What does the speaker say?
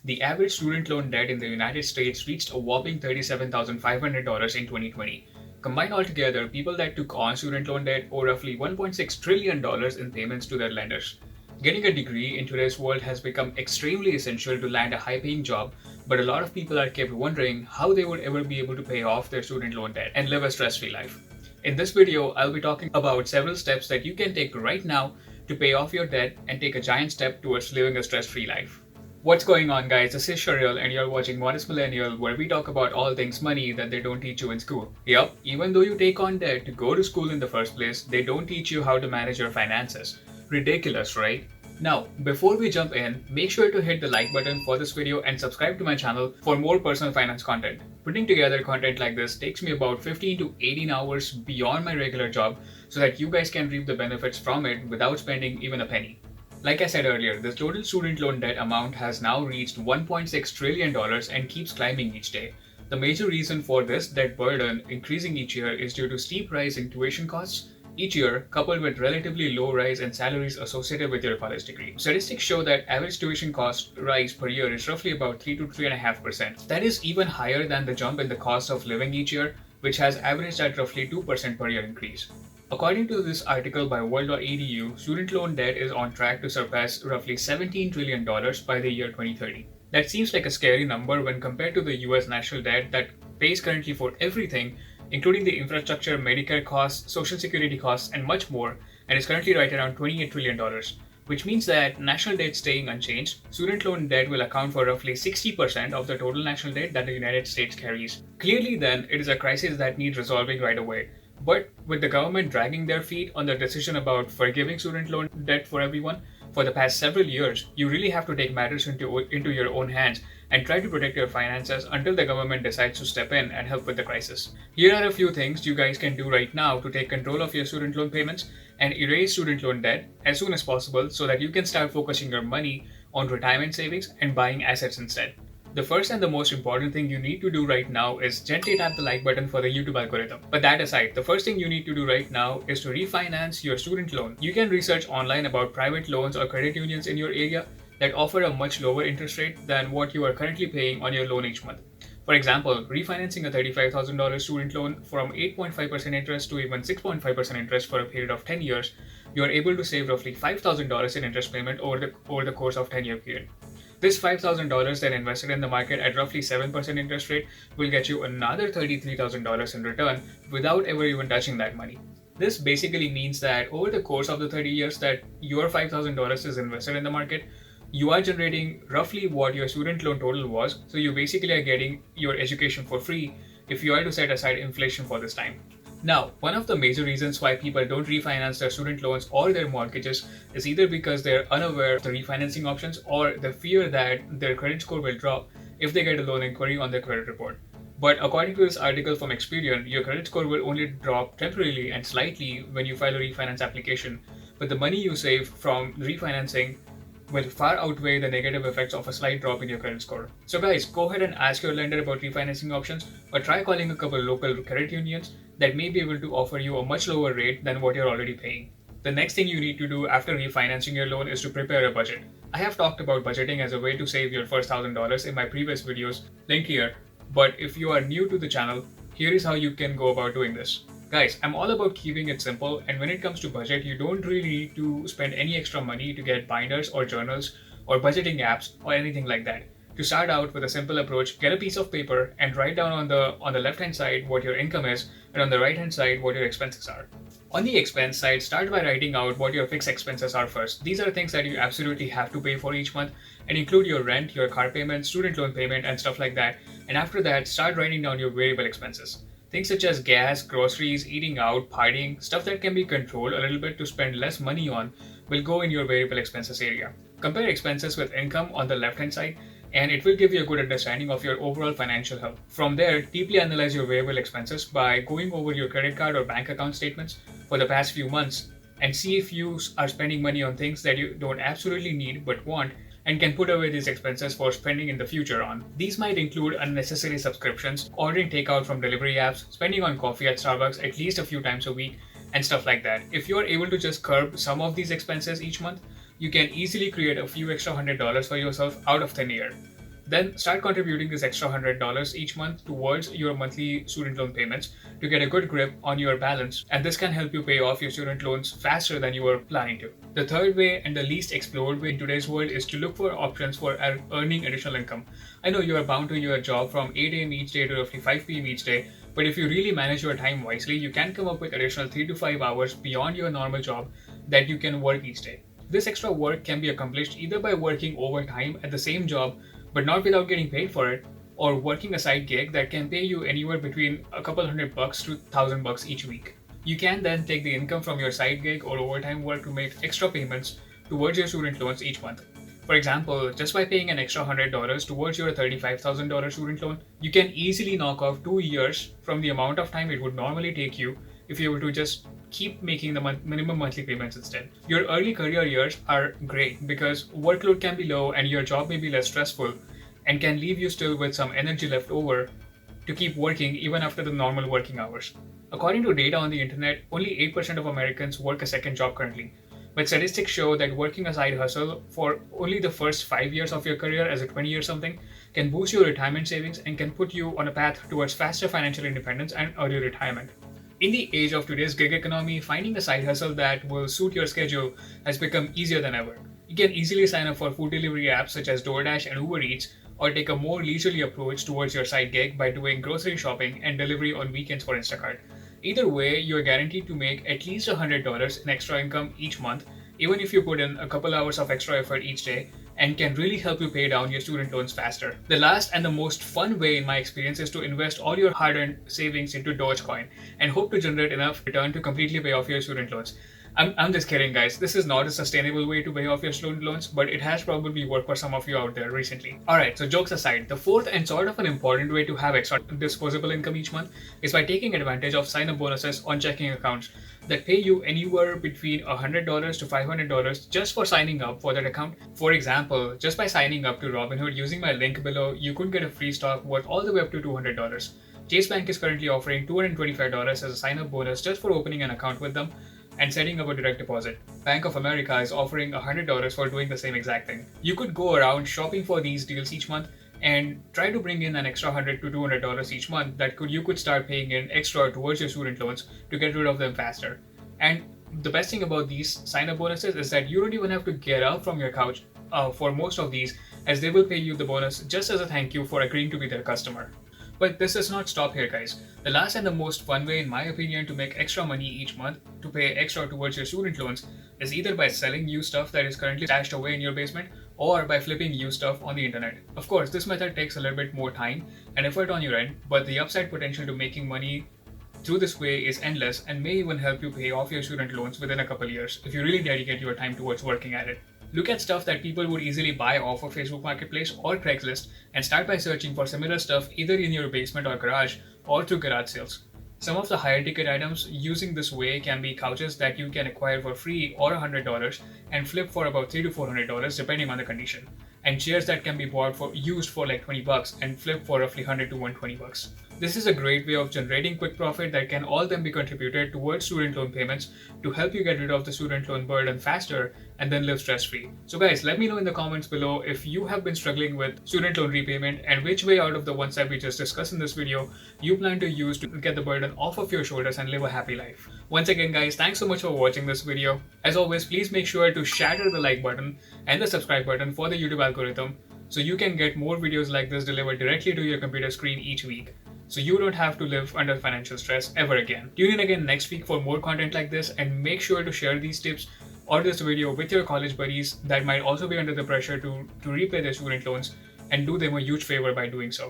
The average student loan debt in the United States reached a whopping $37,500 in 2020. Combined altogether, people that took on student loan debt owe roughly $1.6 trillion in payments to their lenders. Getting a degree in today's world has become extremely essential to land a high paying job, but a lot of people are kept wondering how they would ever be able to pay off their student loan debt and live a stress free life. In this video, I'll be talking about several steps that you can take right now to pay off your debt and take a giant step towards living a stress free life. What's going on, guys? This is Sharil, and you're watching Modest Millennial, where we talk about all things money that they don't teach you in school. Yup, even though you take on debt to go to school in the first place, they don't teach you how to manage your finances. Ridiculous, right? Now, before we jump in, make sure to hit the like button for this video and subscribe to my channel for more personal finance content. Putting together content like this takes me about 15 to 18 hours beyond my regular job so that you guys can reap the benefits from it without spending even a penny. Like I said earlier, the total student loan debt amount has now reached $1.6 trillion and keeps climbing each day. The major reason for this debt burden increasing each year is due to steep rise in tuition costs each year, coupled with relatively low rise in salaries associated with your college degree. Statistics show that average tuition cost rise per year is roughly about 3 to 3.5%. That is even higher than the jump in the cost of living each year, which has averaged at roughly 2% per year increase. According to this article by world.edu, student loan debt is on track to surpass roughly $17 trillion by the year 2030. That seems like a scary number when compared to the US national debt that pays currently for everything, including the infrastructure, Medicare costs, social security costs, and much more, and is currently right around $28 trillion. Which means that national debt staying unchanged, student loan debt will account for roughly 60% of the total national debt that the United States carries. Clearly then, it is a crisis that needs resolving right away. But with the government dragging their feet on the decision about forgiving student loan debt for everyone for the past several years, you really have to take matters into your own hands and try to protect your finances until the government decides to step in and help with the crisis. Here are a few things you guys can do right now to take control of your student loan payments and erase student loan debt as soon as possible so that you can start focusing your money on retirement savings and buying assets instead. The first and the most important thing you need to do right now is gently tap the like button for the YouTube algorithm. But that aside, the first thing you need to do right now is to refinance your student loan. You can research online about private loans or credit unions in your area that offer a much lower interest rate than what you are currently paying on your loan each month. For example, refinancing a $35,000 student loan from 8.5% interest to even 6.5% interest for a period of 10 years, you are able to save roughly $5,000 in interest payment over the course of 10-year period. This $5,000 then invested in the market at roughly 7% interest rate will get you another $33,000 in return without ever even touching that money. This basically means that over the course of the 30 years that your $5,000 is invested in the market, you are generating roughly what your student loan total was, so you basically are getting your education for free if you are to set aside inflation for this time. Now, one of the major reasons why people don't refinance their student loans or their mortgages is either because they're unaware of the refinancing options or the fear that their credit score will drop if they get a loan inquiry on their credit report. But according to this article from Experian, your credit score will only drop temporarily and slightly when you file a refinance application, but the money you save from refinancing will far outweigh the negative effects of a slight drop in your credit score. So guys, go ahead and ask your lender about refinancing options or try calling a couple local credit unions that may be able to offer you a much lower rate than what you're already paying. The next thing you need to do after refinancing your loan is to prepare a budget. I have talked about budgeting as a way to save your first $1,000 in my previous videos, linked here, but if you are new to the channel, here is how you can go about doing this. Guys, I'm all about keeping it simple, and when it comes to budget, you don't really need to spend any extra money to get binders or journals or budgeting apps or anything like that. To start out with a simple approach, get a piece of paper and write down on the left hand side what your income is and on the right hand side what your expenses are. On the expense side, start by writing out what your fixed expenses are first. These are things that you absolutely have to pay for each month and include your rent, your car payment, student loan payment, and stuff like that. And after that, start writing down your variable expenses. Things such as gas, groceries, eating out, partying, stuff that can be controlled a little bit to spend less money on will go in your variable expenses area. Compare expenses with income on the left hand side and it will give you a good understanding of your overall financial health. From there, deeply analyze your variable expenses by going over your credit card or bank account statements for the past few months and see if you are spending money on things that you don't absolutely need but want and can put away these expenses for spending in the future on. These might include unnecessary subscriptions, ordering takeout from delivery apps, spending on coffee at Starbucks at least a few times a week, and stuff like that. If you are able to just curb some of these expenses each month, you can easily create a few extra $100 for yourself out of thin air. Then start contributing this extra $100 each month towards your monthly student loan payments to get a good grip on your balance, and this can help you pay off your student loans faster than you were planning to. The third way, and the least explored way in today's world, is to look for options for earning additional income. I know you are bound to your job from 8 a.m. each day to roughly 5 p.m. each day, but if you really manage your time wisely, you can come up with additional 3 to 5 hours beyond your normal job that you can work each day. This extra work can be accomplished either by working overtime at the same job but not without getting paid for it, or working a side gig that can pay you anywhere between a couple $100 to $1,000 each week. You can then take the income from your side gig or overtime work to make extra payments towards your student loans each month. For example, just by paying an extra $100 towards your $35,000 student loan, you can easily knock off 2 years from the amount of time it would normally take you if you were to just keep making the minimum monthly payments instead. Your early career years are great because workload can be low and your job may be less stressful and can leave you still with some energy left over to keep working even after the normal working hours. According to data on the internet, only 8% of Americans work a second job currently. But statistics show that working a side hustle for only the first 5 years of your career as a 20 or something can boost your retirement savings and can put you on a path towards faster financial independence and early retirement. In the age of today's gig economy, finding a side hustle that will suit your schedule has become easier than ever. You can easily sign up for food delivery apps such as DoorDash and Uber Eats, or take a more leisurely approach towards your side gig by doing grocery shopping and delivery on weekends for Instacart. Either way, you are guaranteed to make at least $100 in extra income each month, even if you put in a couple hours of extra effort each day, and can really help you pay down your student loans faster. The last and the most fun way in my experience is to invest all your hard-earned savings into Dogecoin and hope to generate enough return to completely pay off your student loans. I'm just kidding, guys. This is not a sustainable way to pay off your student loans, but it has probably worked for some of you out there recently. Alright, so jokes aside, the fourth and sort of an important way to have extra disposable income each month is by taking advantage of sign-up bonuses on checking accounts that pay you anywhere between $100 to $500 just for signing up for that account. For example, just by signing up to Robinhood using my link below, you could get a free stock worth all the way up to $200. Chase Bank is currently offering $225 as a sign-up bonus just for opening an account with them and setting up a direct deposit. Bank of America is offering $100 for doing the same exact thing. You could go around shopping for these deals each month and try to bring in an extra $100 to $200 each month that you could start paying in extra towards your student loans to get rid of them faster. And the best thing about these sign-up bonuses is that you don't even have to get up from your couch for most of these, as they will pay you the bonus just as a thank you for agreeing to be their customer. But this does not stop here, guys. The last and the most fun way, in my opinion, to make extra money each month to pay extra towards your student loans is either by selling used stuff that is currently stashed away in your basement or by flipping used stuff on the internet. Of course, this method takes a little bit more time and effort on your end, but the upside potential to making money through this way is endless and may even help you pay off your student loans within a couple years if you really dedicate your time towards working at it. Look at stuff that people would easily buy off of Facebook Marketplace or Craigslist and start by searching for similar stuff either in your basement or garage or through garage sales. Some of the higher ticket items using this way can be couches that you can acquire for free or $100 and flip for about $300 to $400 depending on the condition, and chairs that can be bought for used for like $20 and flip for roughly $100 to $120. This is a great way of generating quick profit that can all then be contributed towards student loan payments to help you get rid of the student loan burden faster and then live stress-free. So guys, let me know in the comments below if you have been struggling with student loan repayment and which way out of the ones that we just discussed in this video you plan to use to get the burden off of your shoulders and live a happy life. Once again, guys, thanks so much for watching this video. As always, please make sure to shatter the like button and the subscribe button for the YouTube algorithm so you can get more videos like this delivered directly to your computer screen each week, so you don't have to live under financial stress ever again. Tune in again next week for more content like this, and make sure to share these tips or this video with your college buddies that might also be under the pressure to repay their student loans, and do them a huge favor by doing so.